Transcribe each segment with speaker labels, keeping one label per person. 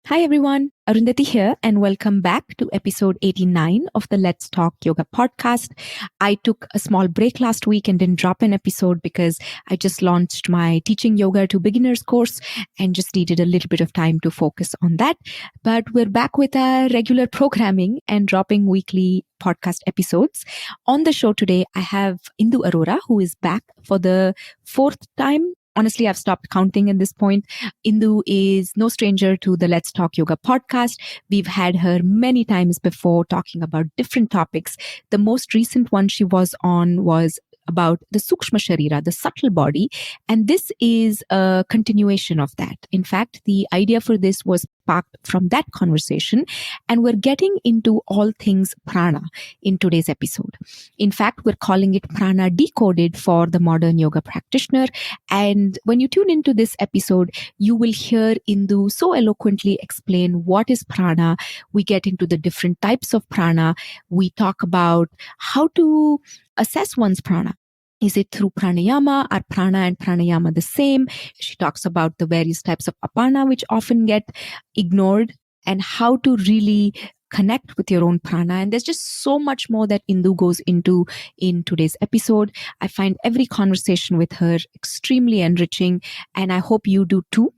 Speaker 1: Hi everyone, Arundhati here, and welcome back to episode 89 of the Let's Talk Yoga podcast. I took a small break last week and didn't drop an episode because I just launched my Teaching Yoga to Beginners course and just needed a little bit of time to focus on that. But we're back with our regular programming and dropping weekly podcast episodes. On the show today, I have Indu Arora, who is back for the fourth time. Honestly, I've stopped counting at this point. Indu is no stranger to the Let's Talk Yoga podcast. We've had her many times before talking about different topics. The most recent one she was on was about the Sukshma Sharira, the subtle body. And this is a continuation of that. In fact, the idea for this was sparked from that conversation. And we're getting into all things prana in today's episode. In fact, we're calling it Prana Decoded for the modern yoga practitioner. And when you tune into this episode, you will hear Indu so eloquently explain what is prana. We get into the different types of prana. We talk about how to assess one's prana. Is it through pranayama? Are prana and pranayama the same? She talks about the various types of apana, which often get ignored, and how to really connect with your own prana. And there's just so much more that Indu goes into in today's episode. I find every conversation with her extremely enriching, and I hope you do too.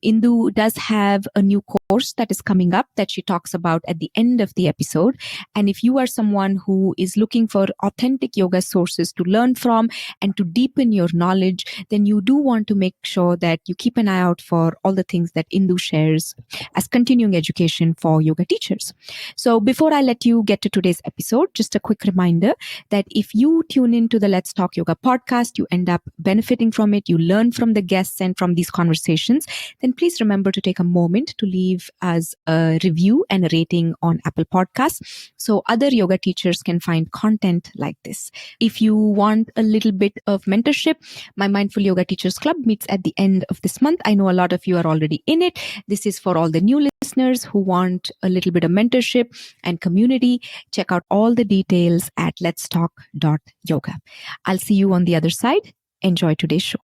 Speaker 1: Indu does have a new course that is coming up that she talks about at the end of the episode. And if you are someone who is looking for authentic yoga sources to learn from and to deepen your knowledge, then you do want to make sure that you keep an eye out for all the things that Indu shares as continuing education for yoga teachers. So before I let you get to today's episode, just a quick reminder that if you tune into the Let's Talk Yoga podcast, you end up benefiting from it, you learn from the guests and from these conversations, then please remember to take a moment to leave us a review and a rating on Apple Podcasts so other yoga teachers can find content like this. If you want a little bit of mentorship, my Mindful Yoga Teachers Club meets at the end of this month. I know a lot of you are already in it. This is for all the new listeners who want a little bit of mentorship and community. Check out all the details at letstalk.yoga. I'll see you on the other side. Enjoy today's show.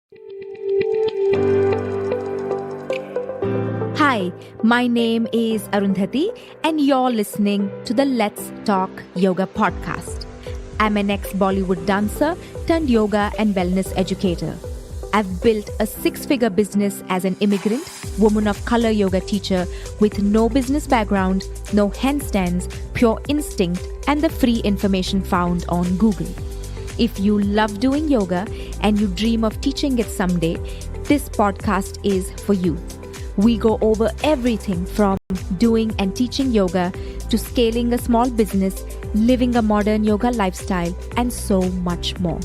Speaker 1: Hi, my name is Arundhati, and you're listening to the Let's Talk Yoga podcast. I'm an ex-Bollywood dancer turned yoga and wellness educator. I've built a six-figure business as an immigrant, woman of color yoga teacher with no business background, no handstands, pure instinct, and the free information found on Google. If you love doing yoga and you dream of teaching it someday, this podcast is for you. We go over everything from doing and teaching yoga to scaling a small business, living a modern yoga lifestyle, and so much more.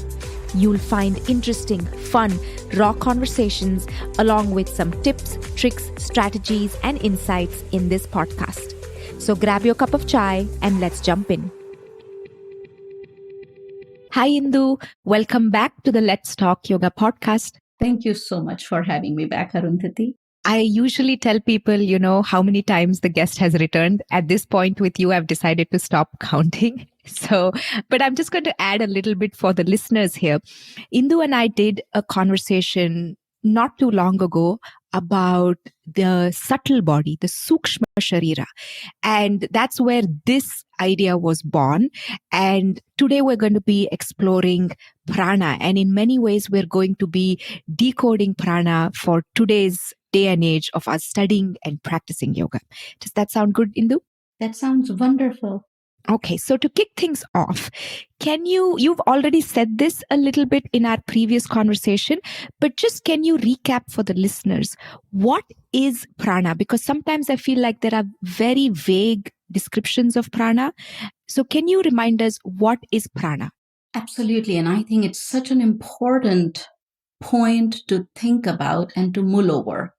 Speaker 1: You'll find interesting, fun, raw conversations along with some tips, tricks, strategies, and insights in this podcast. So grab your cup of chai and let's jump in. Hi, Indu. Welcome back to the Let's Talk Yoga podcast.
Speaker 2: Thank you so much for having me back, Arundhati.
Speaker 1: I usually tell people, how many times the guest has returned. At this point with you, I've decided to stop counting. But I'm just going to add a little bit for the listeners here. Indu and I did a conversation not too long ago about the subtle body, the Sukshma Sharira. And that's where this idea was born. And today we're going to be exploring prana. And in many ways, we're going to be decoding prana for today's day and age of us studying and practicing yoga. Does that sound good, Indu?
Speaker 2: That sounds wonderful.
Speaker 1: Okay, so to kick things off, you've already said this a little bit in our previous conversation, but just can you recap for the listeners, what is prana? Because sometimes I feel like there are very vague descriptions of prana. So can you remind us what is prana?
Speaker 2: Absolutely. And I think it's such an important point to think about and to mull over.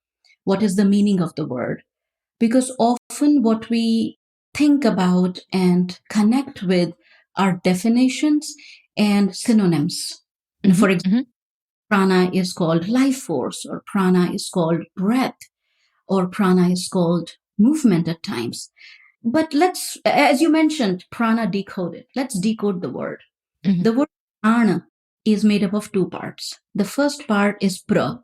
Speaker 2: What is the meaning of the word? Because often what we think about and connect with are definitions and synonyms. Mm-hmm. For example, prana is called life force, or prana is called breath, or prana is called movement at times. But let's, as you mentioned, prana decoded. Let's decode the word. Mm-hmm. The word prana is made up of two parts. The first part is pra,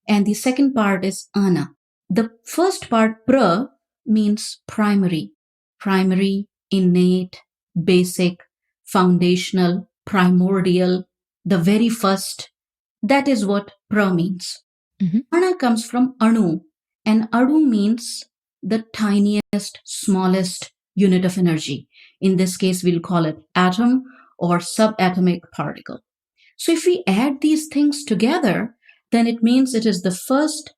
Speaker 2: and the second part is ana. The first part, pra, means primary, innate, basic, foundational, primordial, the very first. That is what pra means.
Speaker 1: Mhm.
Speaker 2: Prana comes from anu, and anu means the tiniest, smallest unit of energy. In this case, we'll call it atom or subatomic particle. So if we add these things together, then it means it is the first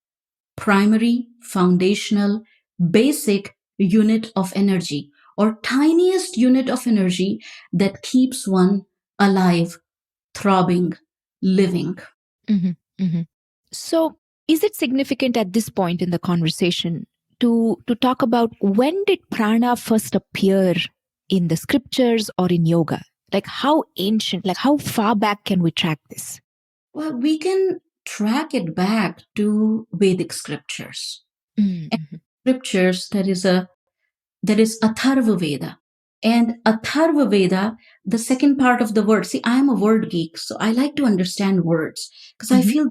Speaker 2: primary, foundational, basic unit of energy or tiniest unit of energy that keeps one alive, throbbing, living.
Speaker 1: Mhm. Mhm. So, is it significant at this point in the conversation to talk about when did prana first appear in the scriptures or in yoga? Like how ancient, like how far back can we track this?
Speaker 2: Well, we can track it back to Vedic scriptures. And
Speaker 1: Mm-hmm.
Speaker 2: scriptures, there is Atharva Veda. And Atharva Veda, the second part of the word, see, I'm a word geek, so I like to understand words because I
Speaker 1: Mm-hmm.
Speaker 2: feel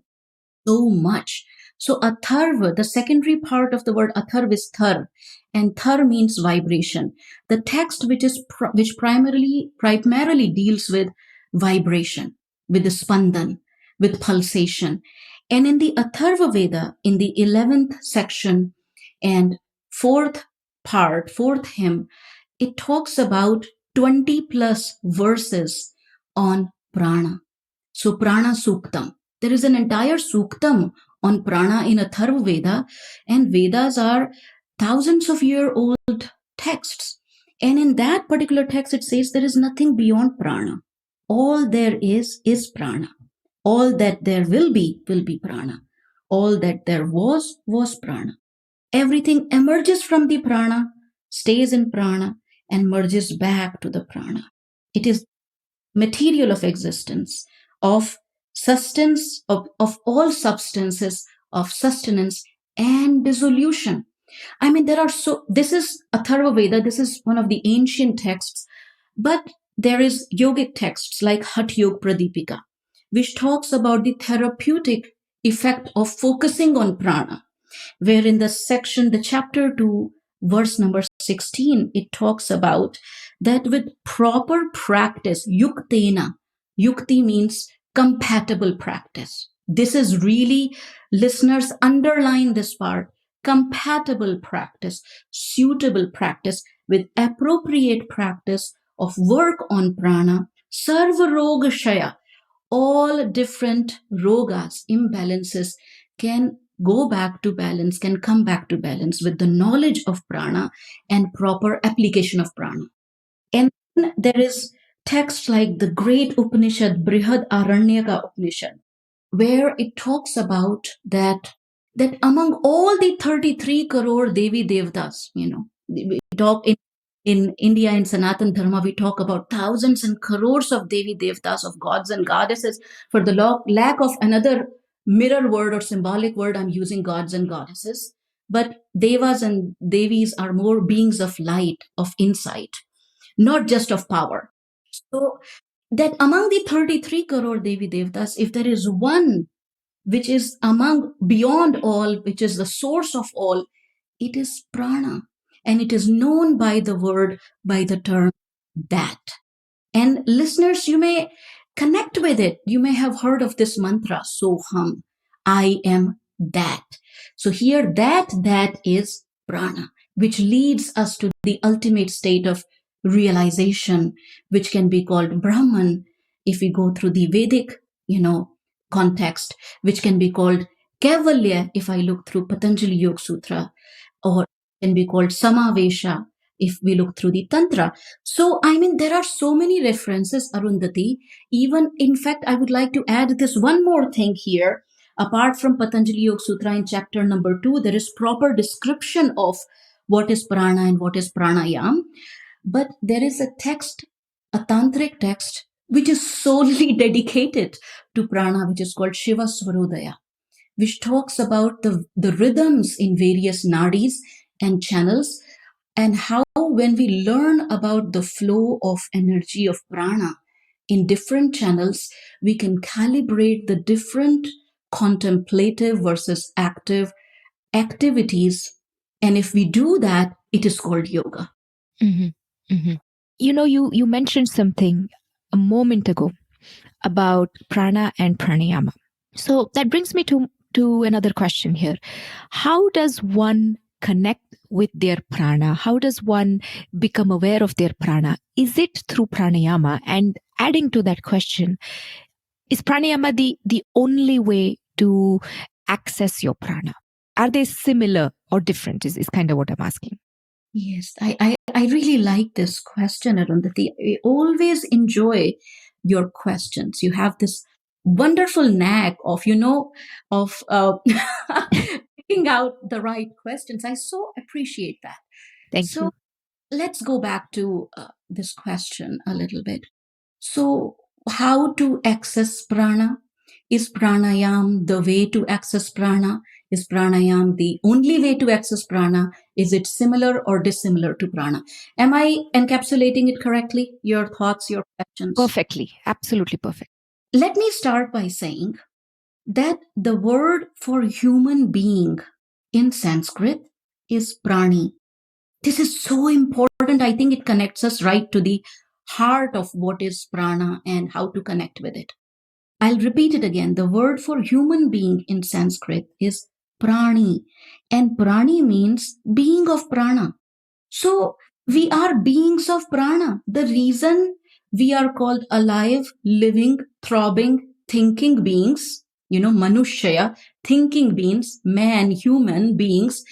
Speaker 2: so much. So atharva, the secondary part of the word atharva is thar, and thar means vibration. The text which primarily deals with vibration, with the spandan, with pulsation. And in the Atharva Veda, in the 11th section and fourth part, fourth hymn, it talks about 20 plus verses on prana. So Prana Suktam. There is an entire Suktam on prana in Atharva Veda, and Vedas are thousands of year old texts. And in that particular text, it says there is nothing beyond prana. All there is prana. All that there will be prana. All that there was prana. Everything emerges from the prana, stays in prana, and merges back to the prana. It is material of existence, of sustenance, of all substances, of sustenance and dissolution. I mean, this is Atharva Veda, this is one of the ancient texts, but there is yogic texts like Hat Yog Pradipika, which talks about the therapeutic effect of focusing on prana, where in the chapter 2, verse number 16, it talks about that with proper practice, yuktena, yukti means compatible practice. This is really, listeners, underline this part, compatible practice, suitable practice with appropriate practice of work on prana, sarva roga shaya, all different rogas, imbalances can go back to balance, can come back to balance with the knowledge of prana and proper application of prana. And then there is text like the great Upanishad, Brihad Aranyaka Upanishad, where it talks about that among all the 33 crore Devi Devdas, we talk in India, in Sanatan Dharma, we talk about thousands and crores of Devi Devtas, of gods and goddesses. For the lack of another mirror word or symbolic word, I'm using gods and goddesses. But Devas and Devis are more beings of light, of insight, not just of power. So that among the 33 crore Devi Devtas, if there is one which is among beyond all, which is the source of all, it is prana. And it is known by the word, by the term that. And listeners, you may connect with it. You may have heard of this mantra, Soham, I am that. So here, that is prana, which leads us to the ultimate state of realization, which can be called Brahman if we go through the Vedic, context, which can be called Kaivalya if I look through Patanjali Yoga Sutra, or can be called Samavesha if we look through the Tantra. So, I mean, there are so many references, Arundhati. Even, in fact, I would like to add this one more thing here. Apart from Patanjali Yoga Sutra in chapter number 2, there is proper description of what is prana and what is pranayam. But there is a text, a tantric text, which is solely dedicated to prana, which is called Shiva Swarodaya, which talks about the rhythms in various nadis and channels, and how when we learn about the flow of energy of prana in different channels, we can calibrate the different contemplative versus active activities And if we do that, it is called yoga.
Speaker 1: Mm-hmm. Mm-hmm. You mentioned something a moment ago about prana and pranayama. So that brings me to another question here. How does one connect with their prana? How does one become aware of their prana? Is it through pranayama? And adding to that question, is pranayama the only way to access your prana? Are they similar or different? Is kind of what I'm asking.
Speaker 2: Yes, I really like this question, Arundhati. I always enjoy your questions. You have this wonderful knack of, of picking out the right questions. I so appreciate that.
Speaker 1: Thank
Speaker 2: So
Speaker 1: you.
Speaker 2: let's go back to this question a little bit. So, how to access prana? Is pranayam the way to access prana? Is pranayam the only way to access prana? Is it similar or dissimilar to prana? Am I encapsulating it correctly? Your thoughts, your questions?
Speaker 1: Perfectly. Absolutely perfect.
Speaker 2: Let me start by saying that the word for human being in Sanskrit is prani. This is so important. I think it connects us right to the heart of what is prana and how to connect with it. I'll repeat it again. The word for human being in Sanskrit is prani, and prani means being of prana. So we are beings of prana. The reason we are called alive, living, throbbing, thinking beings, manushya, thinking beings, man, human beings,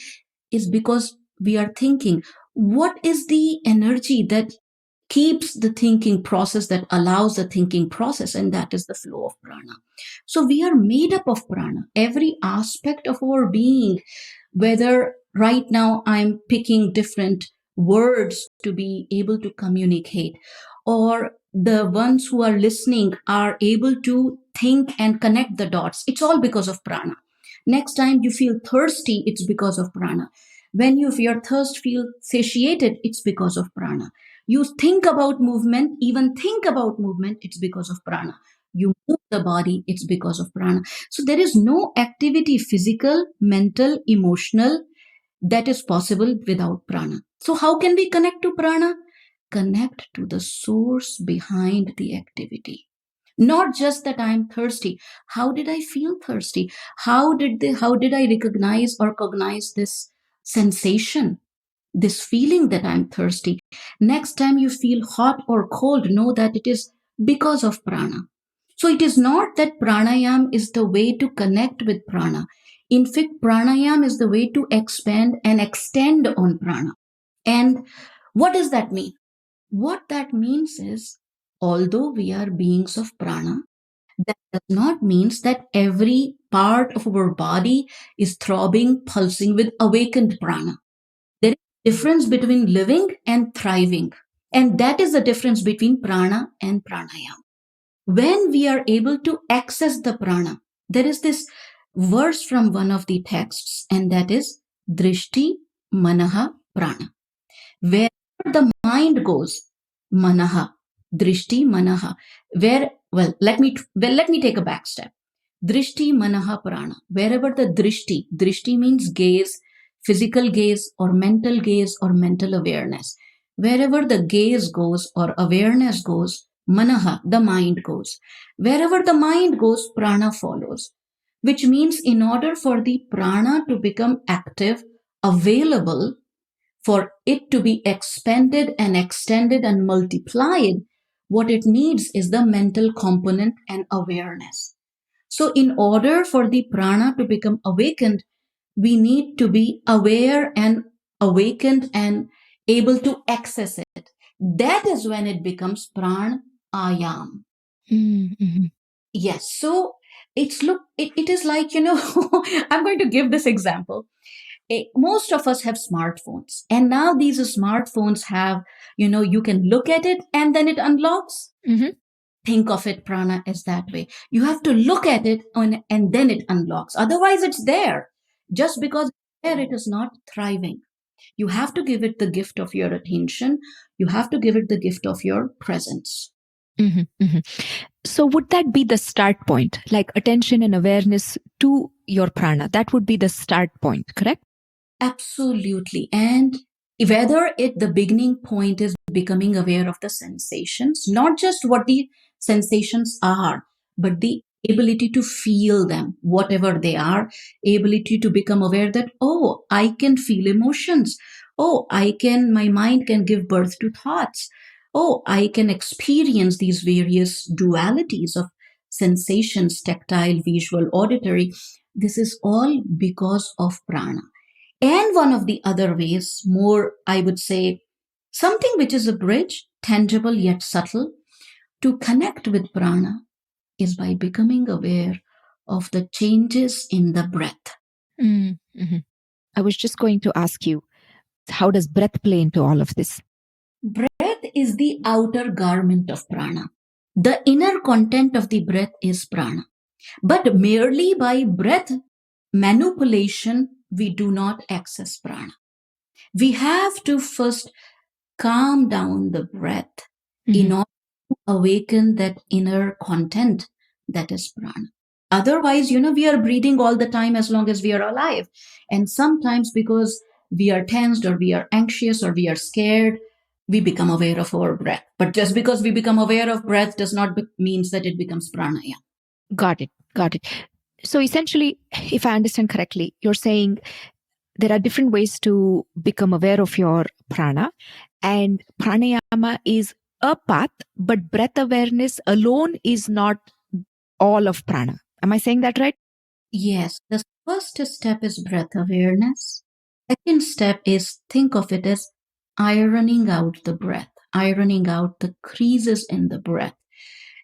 Speaker 2: is because we are thinking. What is the energy that keeps the thinking process, that allows the thinking process, and that is the flow of prana. So we are made up of prana, every aspect of our being, whether right now I'm picking different words to be able to communicate, or the ones who are listening are able to think and connect the dots. It's all because of prana. Next time you feel thirsty, it's because of prana. When your thirst feel satiated, it's because of prana. You think about movement, even think about movement, it's because of prana. You move the body, it's because of prana. So there is no activity, physical, mental, emotional, that is possible without prana. So how can we connect to prana? Connect to the source behind the activity. Not just that I'm thirsty. How did I feel thirsty? How did I recognize or cognize this sensation, this feeling that I'm thirsty? Next time you feel hot or cold, know that it is because of prana. So it is not that pranayam is the way to connect with prana. In fact, pranayam is the way to expand and extend on prana. And what does that mean? What that means is, although we are beings of prana, that does not mean that every part of our body is throbbing, pulsing with awakened prana. There is a difference between living and thriving. And that is the difference between prana and pranayam. When we are able to access the prana, there is this verse from one of the texts, and that is Drishti Manaha Prana. Wherever the mind goes, Manaha, Drishti Manaha. Let me take a back step. Drishti Manaha Prana. Wherever the Drishti means gaze, physical gaze or mental awareness. Wherever the gaze goes or awareness goes, Manaha, the mind goes. Wherever the mind goes, prana follows. Which means in order for the prana to become active, available, for it to be expanded and extended and multiplied, what it needs is the mental component and awareness. So, in order for the prana to become awakened, we need to be aware and awakened and able to access it. That is when it becomes pran ayam.
Speaker 1: Mm-hmm.
Speaker 2: Yes. So it is like, I'm going to give this example. Most of us have smartphones, and now these smartphones have, you can look at it and then it unlocks.
Speaker 1: Mm-hmm.
Speaker 2: Think of it, prana, as that way. You have to look at it and then it unlocks. Otherwise, it's there. Just because it's there, it is not thriving. You have to give it the gift of your attention. You have to give it the gift of your presence.
Speaker 1: Mm-hmm. Mm-hmm. So would that be the start point, like attention and awareness to your prana? That would be the start point, correct?
Speaker 2: Absolutely. And whether the beginning point is becoming aware of the sensations, not just what the sensations are, but the ability to feel them, whatever they are, ability to become aware that, oh, I can feel emotions. Oh, my mind can give birth to thoughts. Oh, I can experience these various dualities of sensations, tactile, visual, auditory. This is all because of prana. And one of the other ways, more, I would say, something which is a bridge, tangible yet subtle, to connect with prana is by becoming aware of the changes in the breath.
Speaker 1: Mm-hmm. I was just going to ask you, how does breath play into all of this?
Speaker 2: Breath is the outer garment of prana. The inner content of the breath is prana. But merely by breath manipulation, we do not access prana. We have to first calm down the breath in order to awaken that inner content that is prana. Otherwise, we are breathing all the time as long as we are alive. And sometimes because we are tensed or we are anxious or we are scared, we become aware of our breath. But just because we become aware of breath does not means that it becomes pranaya.
Speaker 1: Got it. Got it. So essentially, if I understand correctly, you're saying there are different ways to become aware of your prana, and pranayama is a path, but breath awareness alone is not all of prana. Am I saying that right?
Speaker 2: Yes, the first step is breath awareness. Second step is think of it as ironing out the breath, ironing out the creases in the breath.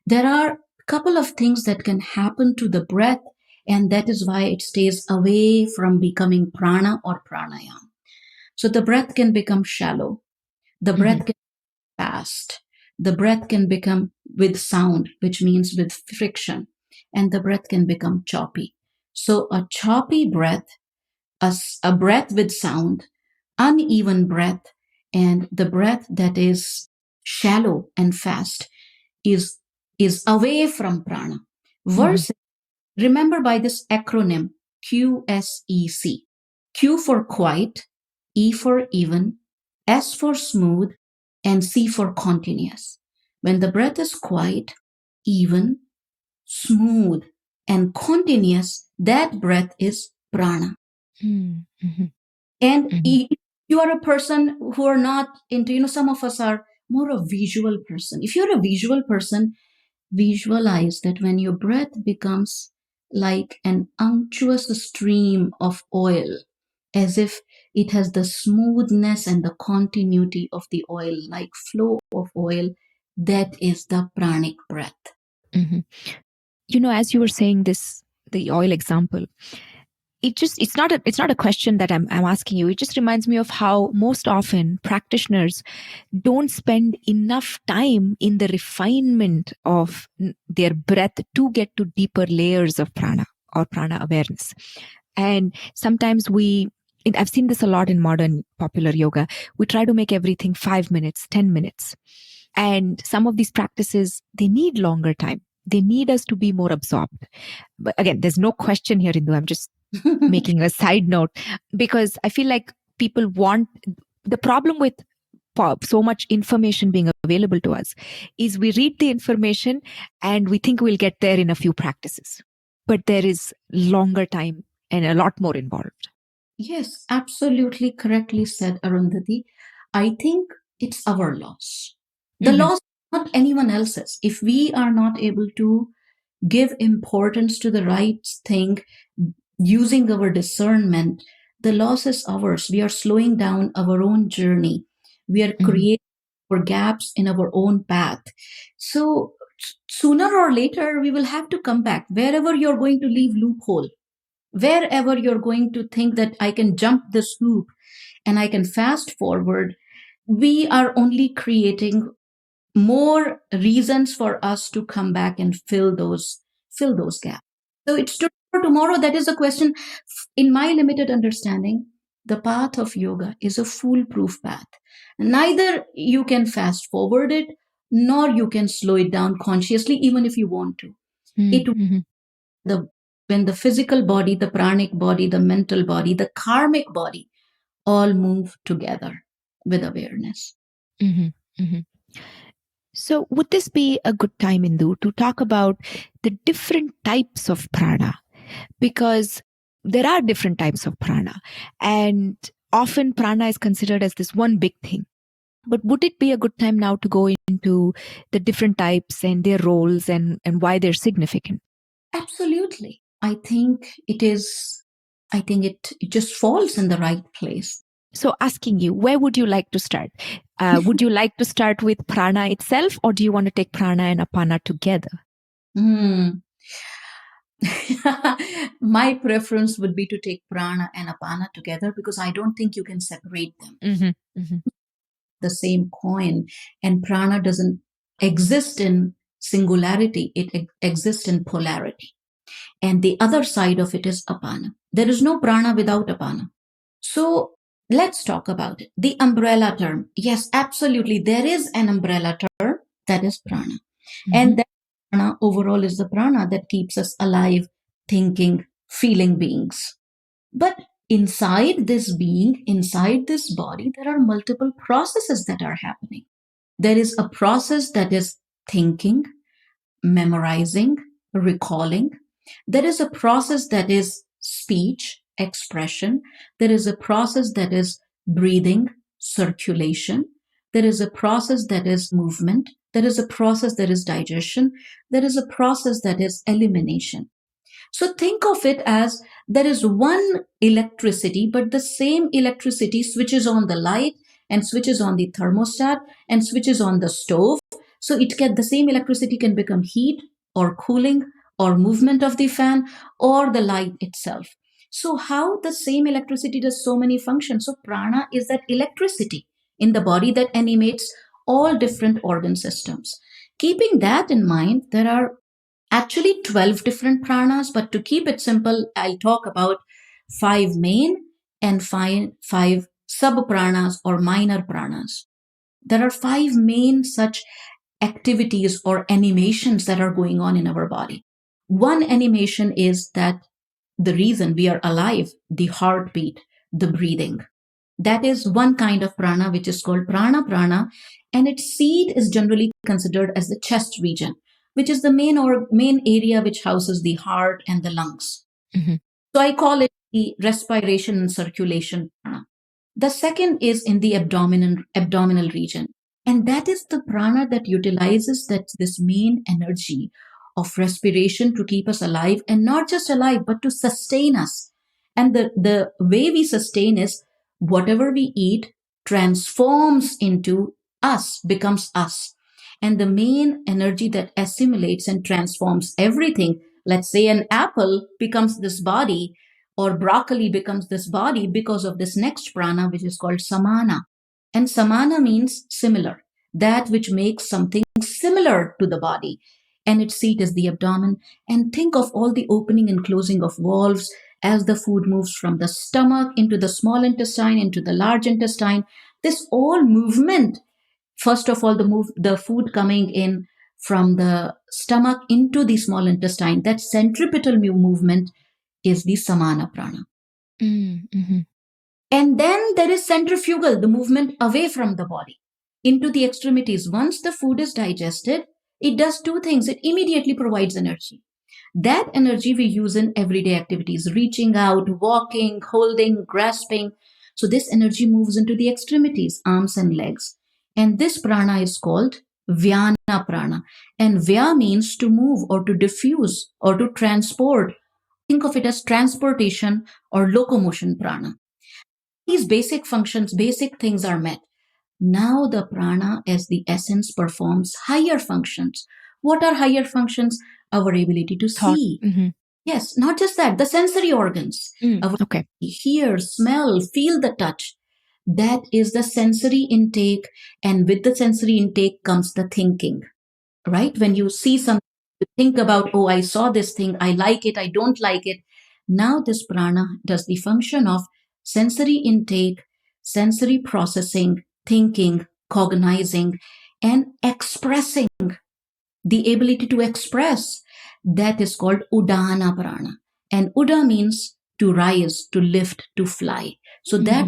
Speaker 2: There are a couple of things that can happen to the breath, and that is why it stays away from becoming prana or pranayam. So the breath can become shallow, the breath can be fast, the breath can become with sound, which means with friction, and the breath can become choppy. So a choppy breath, a breath with sound, uneven breath, and the breath that is shallow and fast is away from prana. Versus, remember by this acronym QSEC. Q for quiet, E for even, S for smooth, and C for continuous. When the breath is quiet, even, smooth, and continuous, that breath is prana.
Speaker 1: Mm-hmm.
Speaker 2: And
Speaker 1: Mm-hmm.
Speaker 2: you are a person who are not into, some of us are more a visual person. If you're a visual person, visualize that when your breath becomes like an unctuous stream of oil, as if it has the smoothness and the continuity of the oil, like flow of oil, that is the pranic breath.
Speaker 1: Mm-hmm. As you were saying this, the oil example, it's not a question that I'm asking you. It just reminds me of how most often practitioners don't spend enough time in the refinement of their breath to get to deeper layers of prana or prana awareness. And sometimes I've seen this a lot in modern popular yoga. We try to make everything 5 minutes, 10 minutes. And some of these practices, they need longer time. They need us to be more absorbed. But again, there's no question here, Indu. I'm just making a side note, because I feel like people want the problem with so much information being available to us is we read the information and we think we'll get there in a few practices, but there is longer time and a lot more involved.
Speaker 2: Yes, absolutely correctly said, Arundhati. I think it's our loss. The loss, not anyone else's. If we are not able to give importance to the right thing using our discernment, the loss is ours. We are slowing down our own journey. We are creating gaps in our own path. So sooner or later, we will have to come back. Wherever you're going to leave loophole, wherever you're going to think that I can jump this hoop and I can fast forward, we are only creating more reasons for us to come back and fill those gaps. So it's today or tomorrow. That is a question. In my limited understanding, the path of yoga is a foolproof path. Neither you can fast forward it, nor you can slow it down consciously, even if you want to. It the when the physical body, the pranic body, the mental body, the karmic body all move together with awareness.
Speaker 1: Mm-hmm. Mm-hmm. So, would this be a good time, Indu, to talk about the different types of prana? Because there are different types of prana, and often prana is considered as this one big thing. But would it be a good time now to go into the different types and their roles and why they're significant?
Speaker 2: Absolutely. I think it just falls in the right place.
Speaker 1: So, asking you, where would you like to start? Would you like to start with prana itself, or do you want to take prana and apana together?
Speaker 2: My preference would be to take prana and apana together, because I don't think you can separate them.
Speaker 1: Mm-hmm. Mm-hmm.
Speaker 2: The same coin, and prana doesn't exist in singularity, it exists in polarity. And the other side of it is apana. There is no prana without apana. So let's talk about it. The umbrella term. Yes, absolutely. There is an umbrella term that is prana.
Speaker 1: Mm-hmm.
Speaker 2: And that prana overall is the prana that keeps us alive, thinking, feeling beings. But inside this being, inside this body, there are multiple processes that are happening. There is a process that is thinking, memorizing, recalling. There is a process that is speech, expression. There is a process that is breathing, circulation. There is a process that is movement. There is a process that is digestion. There is a process that is elimination. So think of it as there is one electricity, but the same electricity switches on the light and switches on the thermostat and switches on the stove. So the same electricity can become heat or cooling or movement of the fan or the light itself. So how the same electricity does so many functions? So prana is that electricity in the body that animates all different organ systems. Keeping that in mind, there are actually 12 different pranas, but to keep it simple, I'll talk about 5 main and 5 sub pranas or minor pranas. There are 5 main such activities or animations that are going on in our body. One animation is that the reason we are alive, the heartbeat, the breathing. That is one kind of prana, which is called prana, and its seat is generally considered as the chest region, which is the main area which houses the heart and the lungs.
Speaker 1: Mm-hmm.
Speaker 2: So I call it the respiration and circulation prana. The second is in the abdominal region, and that is the prana that utilizes this main energy of respiration to keep us alive, and not just alive, but to sustain us. And the way we sustain is whatever we eat transforms into us, becomes us. And the main energy that assimilates and transforms everything, let's say an apple becomes this body, or broccoli becomes this body because of this next prana, which is called samana. And samana means similar, that which makes something similar to the body. And its seat is the abdomen. And think of all the opening and closing of valves as the food moves from the stomach into the small intestine, into the large intestine. This all movement, first of all, the food coming in from the stomach into the small intestine, that centripetal movement is the samana prana.
Speaker 1: Mm-hmm.
Speaker 2: And then there is centrifugal, the movement away from the body into the extremities. Once the food is digested, it does 2 things. It immediately provides energy. That energy we use in everyday activities, reaching out, walking, holding, grasping. So this energy moves into the extremities, arms and legs. And this prana is called Vyana prana. And Vya means to move or to diffuse or to transport. Think of it as transportation or locomotion prana. These basic functions, basic things are met. Now the prana as the essence performs higher functions. What are higher functions? Our ability to see.
Speaker 1: Mm-hmm.
Speaker 2: Yes, not just that, the sensory organs. Our
Speaker 1: Okay.
Speaker 2: hear, smell, feel the touch. That is the sensory intake. And with the sensory intake comes the thinking, right? When you see something, you think about, oh, I saw this thing, I like it, I don't like it. Now this prana does the function of sensory intake, sensory processing, thinking, cognizing, and expressing, the ability to express. That is called Udana prana. And Uda means to rise, to lift, to fly. So that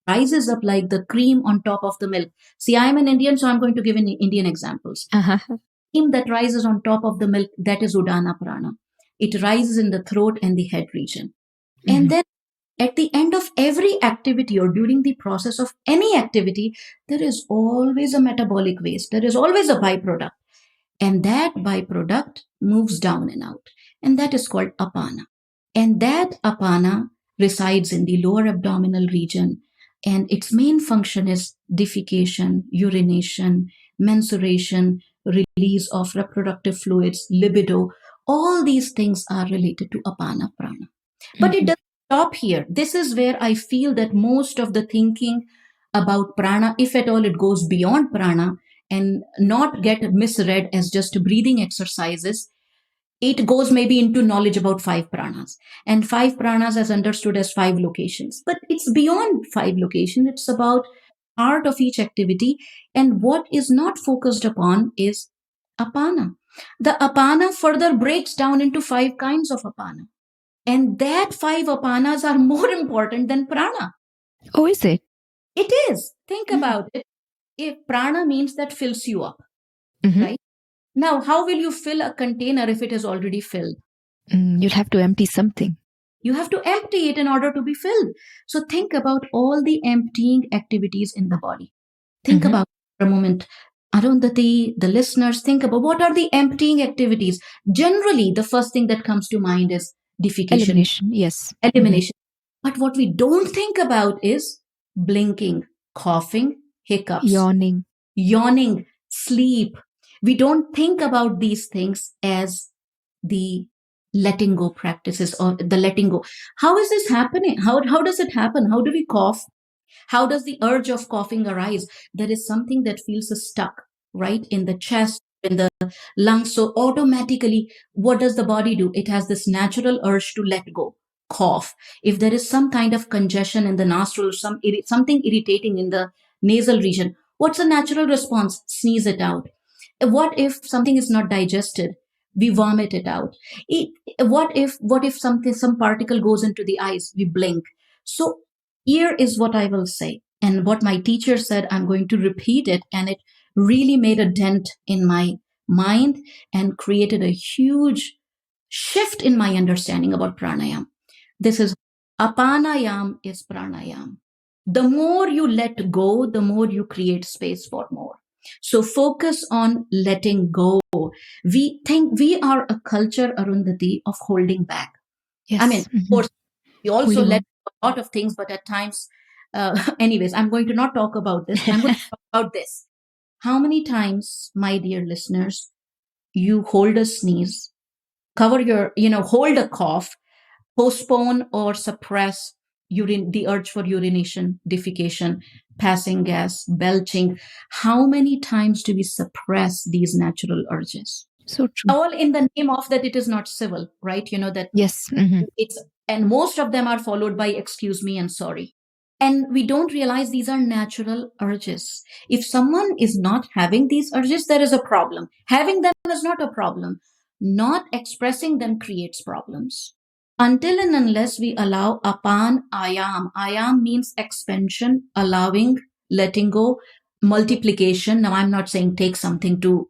Speaker 2: rises up like the cream on top of the milk. See, I'm an Indian, so I'm going to give Indian examples. Cream that rises on top of the milk, that is Udana Prana. It rises in the throat and the head region. And then at the end of every activity or during the process of any activity, there is always a metabolic waste. There is always a byproduct. And that byproduct moves down and out. And that is called apana. And that apana resides in the lower abdominal region. And its main function is defecation, urination, mensuration, release of reproductive fluids, libido. All these things are related to apana prana. But it doesn't stop here. This is where I feel that most of the thinking about prana, if at all it goes beyond prana and not get misread as just breathing exercises, it goes maybe into knowledge about 5 pranas. And 5 pranas as understood as 5 locations. But it's beyond 5 locations. It's about part of each activity. And what is not focused upon is apana. The apana further breaks down into 5 kinds of apana. And that 5 apanas are more important than prana.
Speaker 1: Oh, is it?
Speaker 2: It is. Think about it. If prana means that fills you up, right? Now, how will you fill a container if it is already filled?
Speaker 1: You'll have to empty something.
Speaker 2: You have to empty it in order to be filled. So think about all the emptying activities in the body. Think about it for a moment. Arundhati, the listeners, think about what are the emptying activities. Generally, the first thing that comes to mind is defecation.
Speaker 1: Elimination, yes.
Speaker 2: Elimination. But what we don't think about is blinking, coughing, hiccups, yawning, sleep. We don't think about these things as the letting go practices or the letting go. How is this happening? How does it happen? How do we cough? How does the urge of coughing arise? There is something that feels stuck right in the chest, in the lungs. So automatically, what does the body do? It has this natural urge to let go, cough. If there is some kind of congestion in the nostril, something irritating in the nasal region, what's the natural response? Sneeze it out. What if something is not digested? We vomit it out. What if some particle goes into the eyes? We blink. So here is what I will say. And what my teacher said, I'm going to repeat it. And it really made a dent in my mind and created a huge shift in my understanding about pranayam. This is apanayam is pranayam. The more you let go, the more you create space for more. So focus on letting go. We think we are a culture, Arundhati, of holding back.
Speaker 1: Yes.
Speaker 2: I mean, of course, we also let go a lot of things, but at times, anyways, I'm going to not talk about this. I'm going to talk about this. How many times, my dear listeners, you hold a sneeze, hold a cough, postpone or suppress the urge for urination, defecation, passing gas, belching. How many times do we suppress these natural urges?
Speaker 1: So true.
Speaker 2: All in the name of that it is not civil, right? That
Speaker 1: yes.
Speaker 2: And most of them are followed by excuse me and sorry. And we don't realize these are natural urges. If someone is not having these urges, there is a problem. Having them is not a problem. Not expressing them creates problems. Until and unless we allow ayam means expansion, allowing, letting go, multiplication. Now, I'm not saying take something to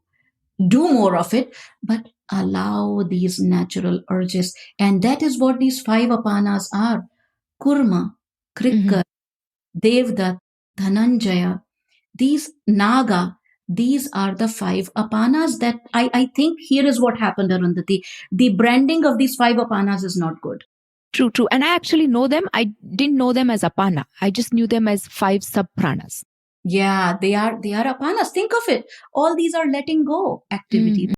Speaker 2: do more of it, but allow these natural urges. And that is what these 5 apanas are. Kurma, Krikkar, Devdat, Dhananjaya, these Naga, these are the 5 apanas that I think here is what happened, Arundhati. The branding of these 5 apanas is not good.
Speaker 1: True. And I actually know them. I didn't know them as apana. I just knew them as 5 sub-pranas.
Speaker 2: Yeah, they are apanas. Think of it. All these are letting go activities.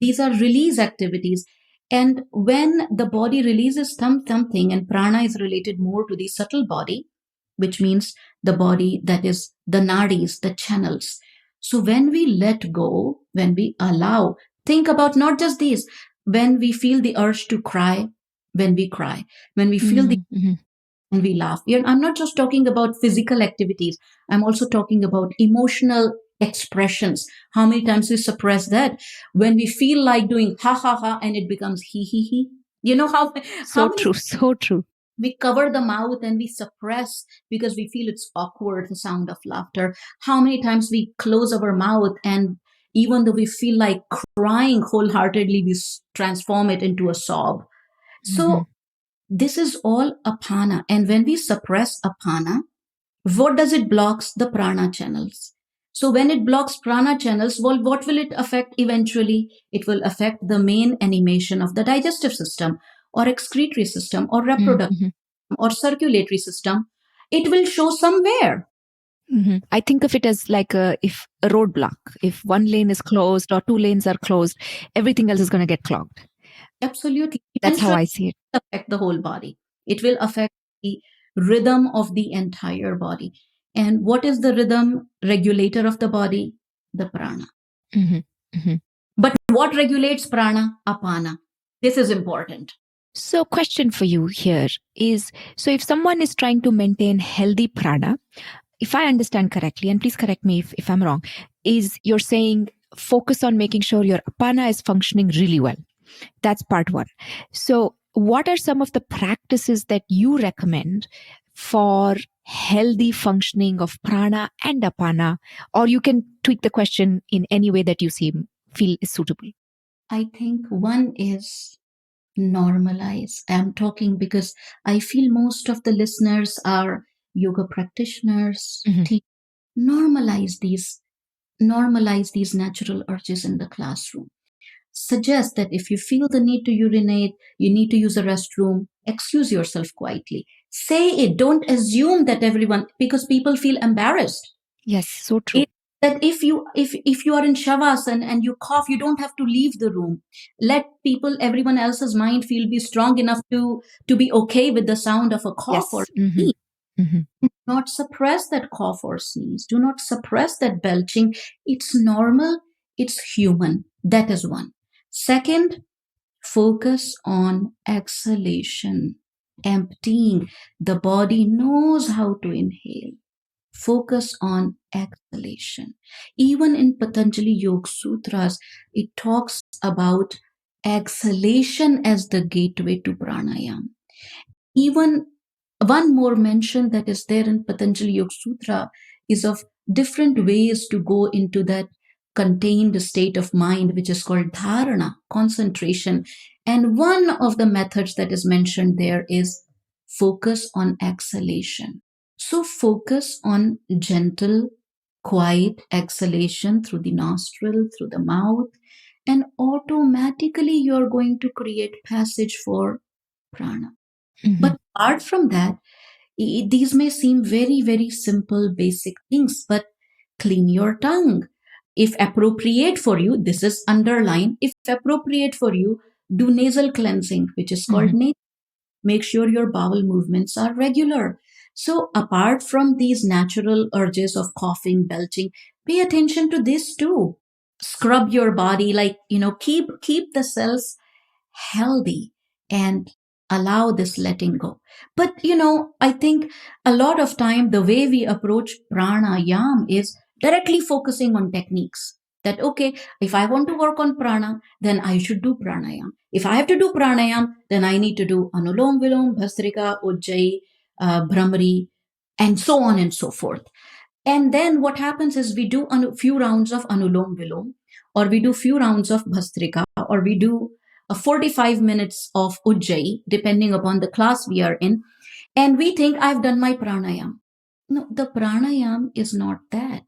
Speaker 2: These are release activities. And when the body releases something, and prana is related more to the subtle body, which means the body that is the nadis, the channels. So when we let go, when we allow, think about not just these. When we feel the urge to cry, when we cry, when we feel when we laugh. I'm not just talking about physical activities. I'm also talking about emotional expressions. How many times we suppress that? When we feel like doing ha ha ha and it becomes he he he. You know how
Speaker 1: so true.
Speaker 2: We cover the mouth and we suppress because we feel it's awkward, the sound of laughter. How many times we close our mouth, and even though we feel like crying wholeheartedly, we transform it into a sob.
Speaker 1: Mm-hmm.
Speaker 2: So this is all apana. And when we suppress apana, what does it blocks? The prana channels. So when it blocks prana channels, well, what will it affect eventually? It will affect the main animation of the digestive system or excretory system or reproductive
Speaker 1: Mm-hmm.
Speaker 2: or circulatory system. It will show somewhere.
Speaker 1: Mm-hmm. I think of it as like if a roadblock. If one lane is closed or two lanes are closed, everything else is going to get clogged.
Speaker 2: Absolutely.
Speaker 1: That's how
Speaker 2: Eventually
Speaker 1: I see it.
Speaker 2: affect the whole body. It will affect the rhythm of the entire body. And what is the rhythm regulator of the body? The prana.
Speaker 1: Mm-hmm. Mm-hmm.
Speaker 2: But what regulates prana? Apana. This is important.
Speaker 1: So, question for you here is, so if someone is trying to maintain healthy prana, if I understand correctly, and please correct me if I'm wrong, is you're saying focus on making sure your apana is functioning really well. That's part one. So, what are some of the practices that you recommend for healthy functioning of prana and apana? Or you can tweak the question in any way that you feel is suitable.
Speaker 2: I think one is normalize. I'm talking because I feel most of the listeners are yoga practitioners.
Speaker 1: Mm-hmm.
Speaker 2: Normalize these natural urges in the classroom. Suggest that if you feel the need to urinate, you need to use a restroom, excuse yourself quietly. Say it. Don't assume that everyone, because people feel embarrassed.
Speaker 1: Yes, so true.
Speaker 2: That if you are in shavasana and you cough, you don't have to leave the room. Let everyone else's mind feel be strong enough to be okay with the sound of a cough
Speaker 1: Yes.
Speaker 2: or
Speaker 1: Mm-hmm.
Speaker 2: sneeze.
Speaker 1: Mm-hmm.
Speaker 2: Do not suppress that cough or sneeze. Do not suppress that belching. It's normal. It's human. That is one. Second, focus on exhalation, emptying. The body knows how to inhale. Focus on exhalation. Even in Patanjali Yoga Sutras, it talks about exhalation as the gateway to pranayama. Even one more mention that is there in Patanjali Yoga Sutra is of different ways to go into that contained state of mind, which is called dharana, concentration. And one of the methods that is mentioned there is focus on exhalation. So focus on gentle, quiet exhalation through the nostril, through the mouth, and automatically you're going to create passage for prana.
Speaker 1: Mm-hmm.
Speaker 2: But apart from that, these may seem very, very simple, basic things, but clean your tongue. If appropriate for you, this is underlined. If appropriate for you, do nasal cleansing, which is called
Speaker 1: Mm-hmm.
Speaker 2: Make sure your bowel movements are regular. So, apart from these natural urges of coughing, belching, pay attention to this too. Scrub your body, like, keep the cells healthy and allow this letting go. But I think a lot of time the way we approach pranayam is directly focusing on techniques. That okay, if I want to work on prana, then I should do pranayam. If I have to do pranayam, then I need to do anulom vilom, bhastrika, ujjayi, bhramari, and so on and so forth. And then what happens is we do a few rounds of anulom vilom, or we do few rounds of bhastrika, or we do 45 minutes of ujjayi, depending upon the class we are in. And we think I've done my pranayam. No, the pranayam is not that.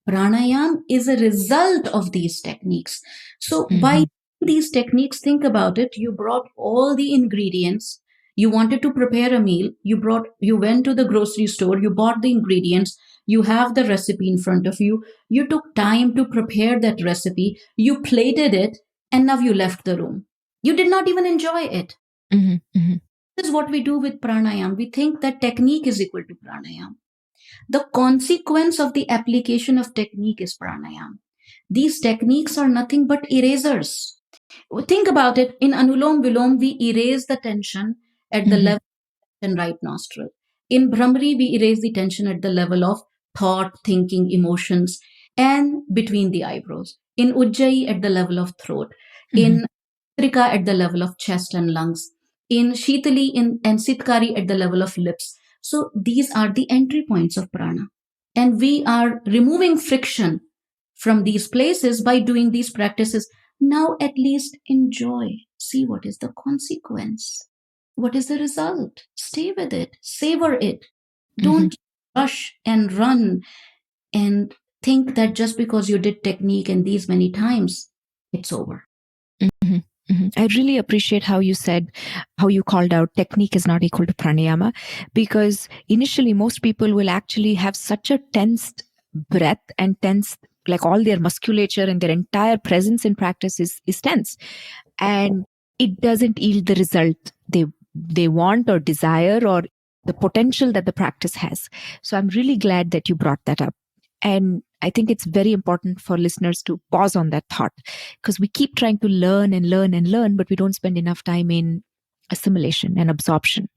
Speaker 2: Pranayam is a result of these techniques. So by these techniques, think about it. You brought all the ingredients. You wanted to prepare a meal. You went to the grocery store. You bought the ingredients. You have the recipe in front of you. You took time to prepare that recipe. You plated it, and now you left the room. You did not even enjoy it.
Speaker 1: Mm-hmm.
Speaker 2: This is what we do with pranayam. We think that technique is equal to pranayam. The consequence of the application of technique is pranayam. These techniques are nothing but erasers. Think about it. In Anulom Vilom, we erase the tension at the level of the right nostril. In Bhramari, we erase the tension at the level of thought, thinking, emotions, and between the eyebrows. In Ujjayi, at the level of throat. In Trika, at the level of chest and lungs. in Shitali and Sitkari at the level of lips. So these are the entry points of prana. And we are removing friction from these places by doing these practices. Now at least enjoy. See what is the consequence. What is the result? Stay with it. Savor it. Don't rush and run and think that just because you did technique and these many times, it's over.
Speaker 1: Mhm, mhm. I really appreciate how you said, how you called out technique is not equal to pranayama, because initially most people will actually have such a tensed breath and tense, like all their musculature and their entire presence in practice is tense. And it doesn't yield the result they want or desire, or the potential that the practice has. So I'm really glad that you brought that up. And I think it's very important for listeners to pause on that thought, because we keep trying to learn and learn and learn, but we don't spend enough time in assimilation and absorption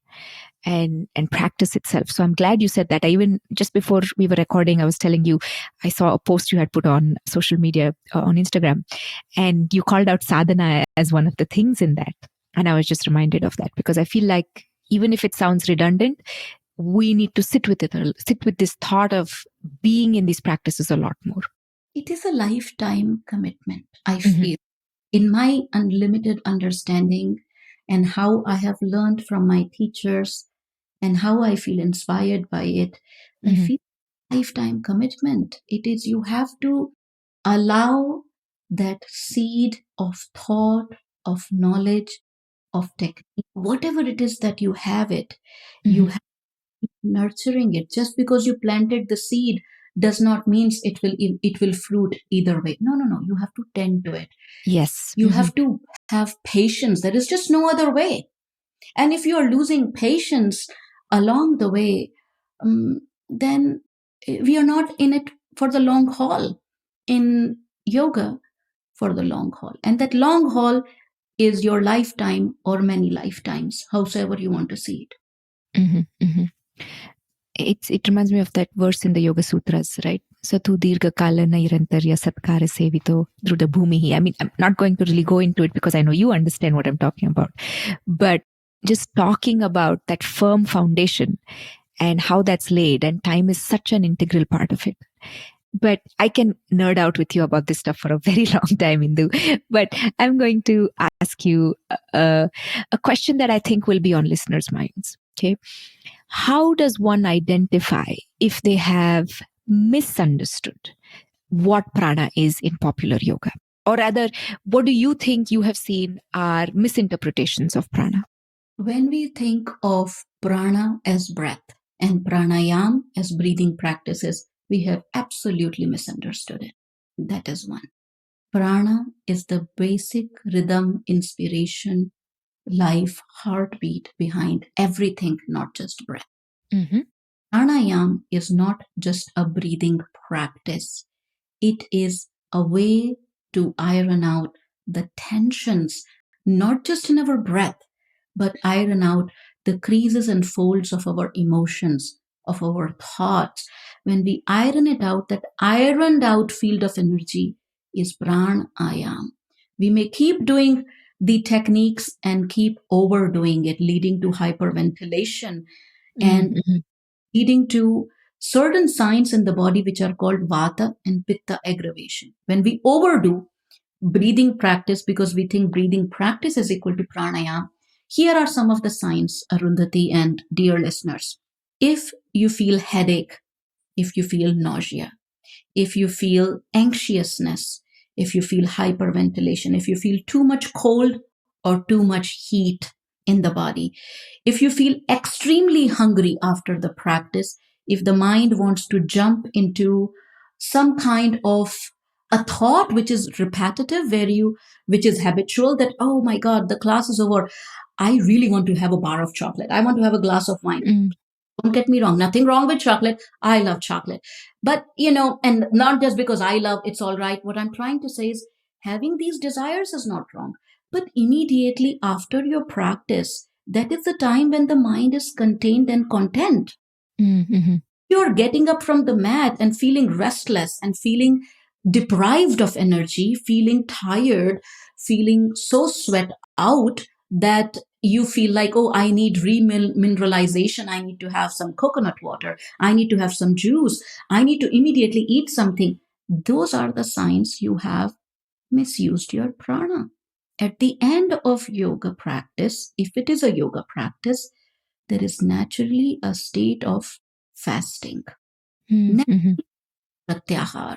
Speaker 1: and practice itself. So I'm glad you said that. I even, just before we were recording, I was telling you, I saw a post you had put on social media, on Instagram, and you called out sadhana as one of the things in that. And I was just reminded of that, because I feel like even if it sounds redundant, we need to sit with it, sit with this thought of being in these practices a lot more.
Speaker 2: It is a lifetime commitment, I feel. In my unlimited understanding and how I have learned from my teachers and how I feel inspired by it, I feel lifetime commitment. It is, you have to allow that seed of thought, of knowledge, of technique, whatever it is that you have it, you have nurturing it. Just because you planted the seed does not mean it will fruit either way. No. You have to tend to it.
Speaker 1: Yes.
Speaker 2: You have to have patience. There is just no other way. And if you are losing patience along the way, then we are not in it for the long haul. In yoga, for the long haul. And that long haul is your lifetime or many lifetimes, however you want to see it.
Speaker 1: It reminds me of that verse in the Yoga Sutras, right? Satu dirgha kala nairantarya satkara sevito druda bhumihi. I mean, I'm not going to really go into it because I know you understand what I'm talking about. But just talking about that firm foundation and how that's laid, and time is such an integral part of it. But I can nerd out with you about this stuff for a very long time, Indu. But I'm going to ask you a question that I think will be on listeners' minds. Okay. How does one identify if they have misunderstood what prana is in popular yoga? Or rather, what do you think you have seen are misinterpretations of prana?
Speaker 2: When we think of prana as breath and pranayam as breathing practices, we have absolutely misunderstood it. That is one. Prana is the basic rhythm, inspiration, life, heartbeat behind everything, not just breath. Pranayam is not just a breathing practice. It is a way to iron out the tensions, not just in our breath, but iron out the creases and folds of our emotions, of our thoughts. When we iron it out, that ironed out field of energy is pranayam. We may keep doing the techniques and keep overdoing it, leading to hyperventilation and leading to certain signs in the body which are called vata and pitta aggravation. When we overdo breathing practice because we think breathing practice is equal to pranayam, here are some of the signs, Arundhati and dear listeners. If you feel headache, if you feel nausea, if you feel anxiousness, if you feel hyperventilation, if you feel too much cold or too much heat in the body, if you feel extremely hungry after the practice, if the mind wants to jump into some kind of a thought which is repetitive, which is habitual, that, oh my God, the class is over. I really want to have a bar of chocolate. I want to have a glass of wine. Don't get me wrong, nothing wrong with chocolate. I love chocolate. But, and not just because I love, it's all right. What I'm trying to say is having these desires is not wrong. But immediately after your practice, that is the time when the mind is contained and content. You're getting up from the mat and feeling restless and feeling deprived of energy, feeling tired, feeling so sweat out that you feel like, oh, I need remineralization. I need to have some coconut water. I need to have some juice. I need to immediately eat something. Those are the signs you have misused your prana. At the end of yoga practice, if it is a yoga practice, there is naturally a state of fasting,
Speaker 1: Mm-hmm.
Speaker 2: pratyahar,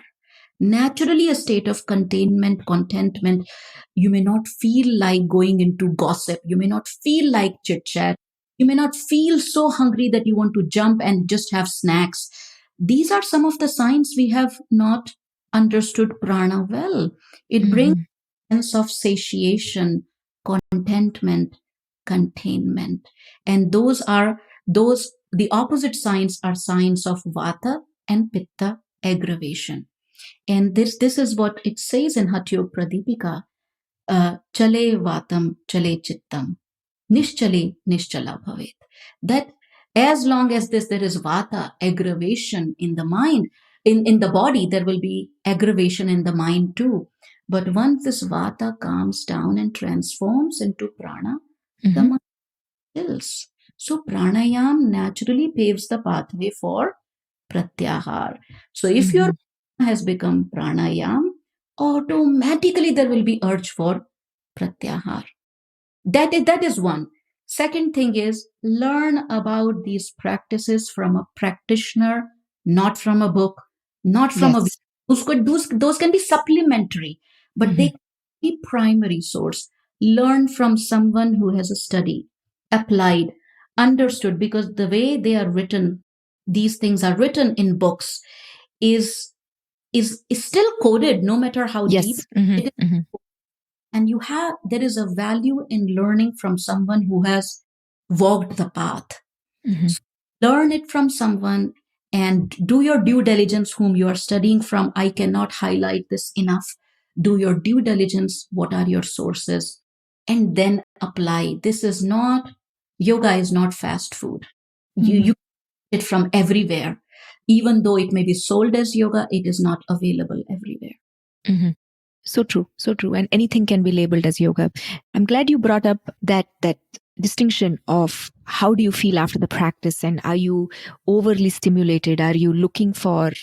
Speaker 2: naturally a state of containment, contentment. You may not feel like going into gossip. You may not feel like chit chat. You may not feel so hungry that you want to jump and just have snacks. These are some of the signs we have not understood prana well. It brings
Speaker 1: Mm-hmm.
Speaker 2: a sense of satiation, contentment, containment. And the opposite signs are signs of vata and pitta aggravation. And this is what it says in Hatyog Pradipika. Chale vatam, chale chittam, nishchale nischala bhavet. That as long as there is vata, aggravation in the mind, in the body, there will be aggravation in the mind too. But once this vata calms down and transforms into prana, the
Speaker 1: Mm-hmm.
Speaker 2: mind stills. So pranayam naturally paves the pathway for pratyahar. So if your
Speaker 1: Mm-hmm.
Speaker 2: has become pranayam, automatically there will be urge for pratyahar. That is one. Second thing is learn about these practices from a practitioner, not from a book, not from a video.
Speaker 1: Yes.
Speaker 2: Those can be supplementary, but they
Speaker 1: Mm-hmm.
Speaker 2: can be primary source. Learn from someone who has studied, applied, understood, because the way they are written, these things are written in books, is is still coded no matter how deep
Speaker 1: Yes. Mm-hmm.
Speaker 2: it is.
Speaker 1: Mm-hmm.
Speaker 2: And there is a value in learning from someone who has walked the path.
Speaker 1: Mm-hmm.
Speaker 2: So learn it from someone and do your due diligence whom you are studying from. I cannot highlight this enough. Do your due diligence. What are your sources? And then apply. This is not, yoga is not fast food. You get it from everywhere. Even though it may be sold as yoga, it is not available everywhere.
Speaker 1: Mm-hmm. So true, so true. And anything can be labeled as yoga. I'm glad you brought up that distinction of how do you feel after the practice, and are you overly stimulated? Are you looking for,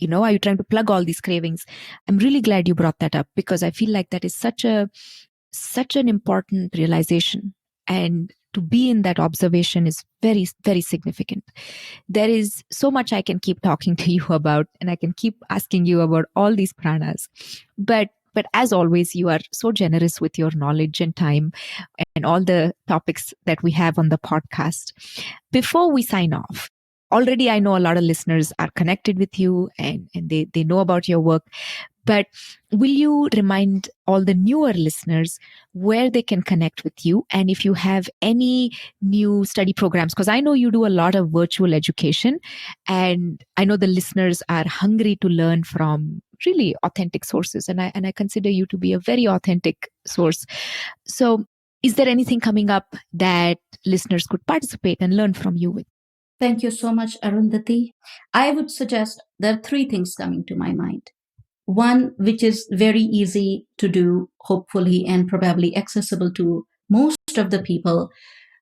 Speaker 1: are you trying to plug all these cravings? I'm really glad you brought that up, because I feel like that is such an important realization, and to be in that observation is very, very significant. There is so much I can keep talking to you about, and I can keep asking you about all these pranas. But as always, you are so generous with your knowledge and time and all the topics that we have on the podcast. Before we sign off, already I know a lot of listeners are connected with you, and they know about your work. But will you remind all the newer listeners where they can connect with you? And if you have any new study programs, because I know you do a lot of virtual education, and I know the listeners are hungry to learn from really authentic sources. And I consider you to be a very authentic source. So is there anything coming up that listeners could participate and learn from you with?
Speaker 2: Thank you so much, Arundhati. I would suggest there are three things coming to my mind. One, which is very easy to do, hopefully, and probably accessible to most of the people.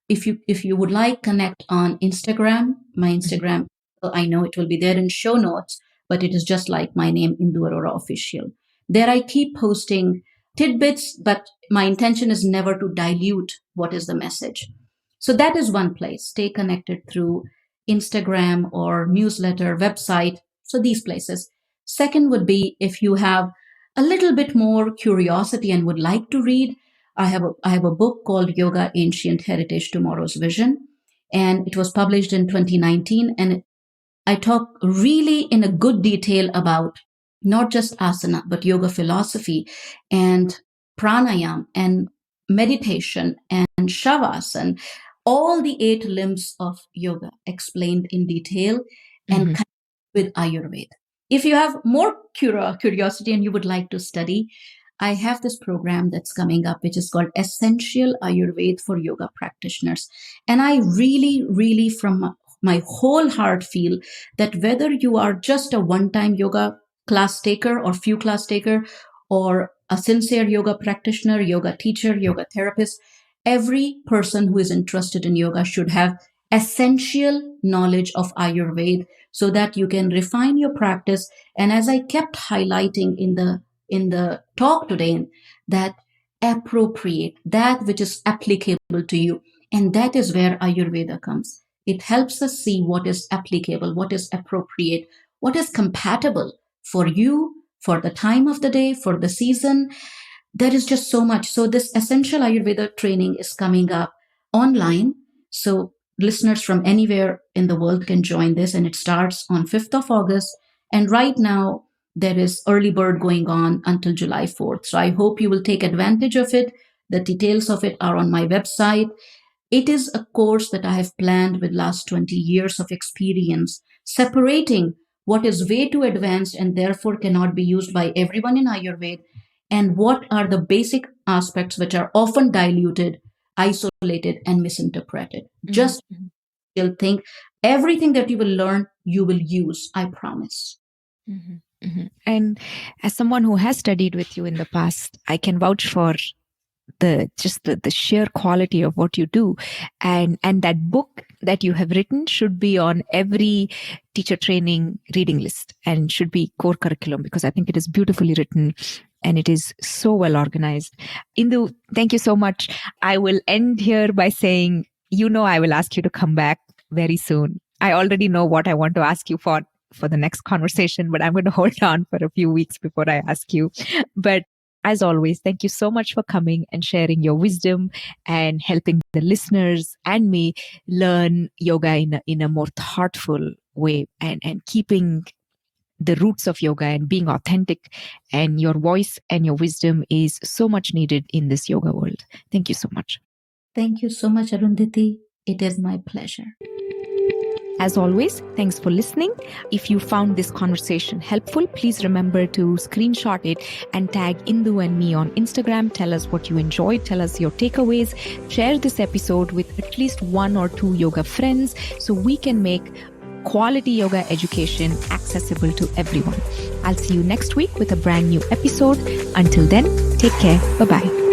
Speaker 2: If you would like, connect on Instagram. My Instagram, I know it will be there in show notes, but it is just like my name, Indu Arora Official. There I keep posting tidbits, but my intention is never to dilute what is the message. So that is one place. Stay connected through Instagram or newsletter, website. So these places. Second would be if you have a little bit more curiosity and would like to read, I have a book called Yoga Ancient Heritage Tomorrow's Vision, and it was published in 2019. And I talk really in a good detail about not just asana, but yoga philosophy and pranayam and meditation and shavasana, all the 8 limbs of yoga explained in detail and
Speaker 1: Mm-hmm.
Speaker 2: with Ayurveda. If you have more curiosity and you would like to study, I have this program that's coming up, which is called Essential Ayurveda for Yoga Practitioners. And I really, really, from my whole heart, feel that whether you are just a one time yoga class taker or few class taker, or a sincere yoga practitioner, yoga teacher, yoga therapist, every person who is interested in yoga should have essential knowledge of Ayurveda so that you can refine your practice. And as I kept highlighting in the talk today, that appropriate, that which is applicable to you. And that is where Ayurveda comes. It helps us see what is applicable, what is appropriate, what is compatible for you, for the time of the day, for the season. There is just so much. So this essential Ayurveda training is coming up online. So listeners from anywhere in the world can join this, and it starts on 5th of August. And right now, there is early bird going on until July 4th. So I hope you will take advantage of it. The details of it are on my website. It is a course that I have planned with last 20 years of experience, separating what is way too advanced and therefore cannot be used by everyone in Ayurveda, and what are the basic aspects which are often diluted, isolated, and misinterpreted. Mm-hmm. Just you'll think everything that you will learn, you will use, I promise.
Speaker 1: Mm-hmm. Mm-hmm. And as someone who has studied with you in the past, I can vouch for the sheer quality of what you do, and that book that you have written should be on every teacher training reading list and should be core curriculum, because I think it is beautifully written and it is so well organized. Indu, thank you so much. I will end here by saying, I will ask you to come back very soon. I already know what I want to ask you for the next conversation, but I'm going to hold on for a few weeks before I ask you. But as always, thank you so much for coming and sharing your wisdom and helping the listeners and me learn yoga in a more thoughtful way, and keeping the roots of yoga and being authentic. And your voice and your wisdom is so much needed in this yoga world. Thank you so much.
Speaker 2: Thank you so much, Arundhati. It is my pleasure.
Speaker 1: As always, thanks for listening. If you found this conversation helpful, please remember to screenshot it and tag Indu and me on Instagram. Tell us what you enjoyed. Tell us your takeaways. Share this episode with at least 1 or 2 yoga friends so we can make quality yoga education accessible to everyone. I'll see you next week with a brand new episode. Until then, take care. Bye-bye.